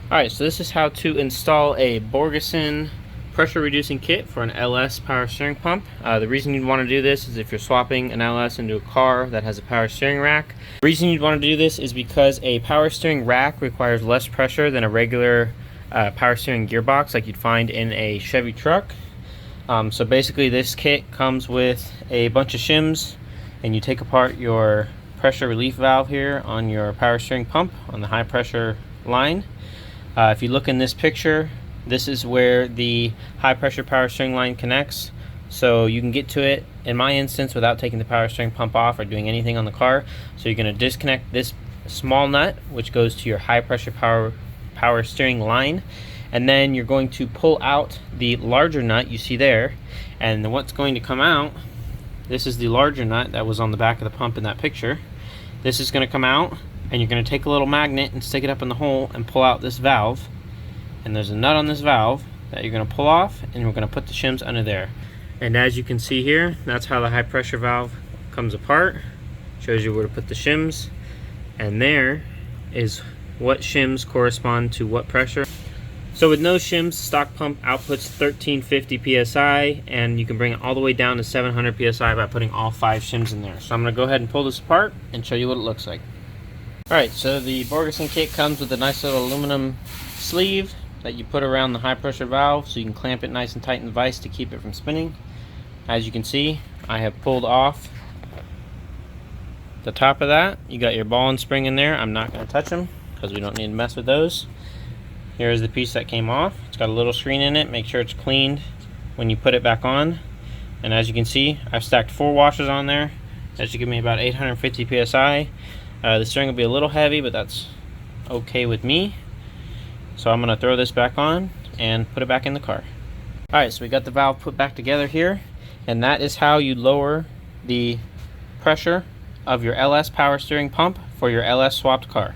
Alright, so this is how to install a Borgeson pressure reducing kit for an LS power steering pump. The reason you'd want to do this is if you're swapping an LS into a car that has a power steering rack. The reason you'd want to do this is because a power steering rack requires less pressure than a regular power steering gearbox like you'd find in a Chevy truck. So basically this kit comes with a bunch of shims, and you take apart your pressure relief valve here on your power steering pump on the high pressure line. If you look in this picture, this is where the high pressure power steering line connects, so you can get to it in my instance without taking the power steering pump off or doing anything on the car. So you're going to disconnect this small nut which goes to your high pressure power steering line, and then you're going to pull out the larger nut you see there, and what's going to come out, this is the larger nut that was on the back of the pump in that picture. This is going to come out, and you're going to take a little magnet and stick it up in the hole and pull out this valve, and there's a nut on this valve that you're going to pull off, and we're going to put the shims under there. And as you can see here, that's how the high pressure valve comes apart. Shows you where to put the shims, and there is what shims correspond to what pressure. So with no shims, stock pump outputs 1350 psi, and you can bring it all the way down to 700 psi by putting all 5 shims in there. So I'm going to go ahead and pull this apart and show you what it looks like. Alright, so the Borgeson kit comes with a nice little aluminum sleeve that you put around the high pressure valve so you can clamp it nice and tight in the vise to keep it from spinning. As you can see, I have pulled off the top of that. You got your ball and spring in there. I'm not going to touch them because we don't need to mess with those. Here's the piece that came off. It's got a little screen in it. Make sure it's cleaned when you put it back on. And as you can see, I've stacked 4 washers on there. That should give me about 850 psi. The steering will be a little heavy, but that's okay with me. So I'm going to throw this back on and put it back in the car. Alright, so we got the valve put back together here, and that is how you lower the pressure of your LS power steering pump for your LS swapped car.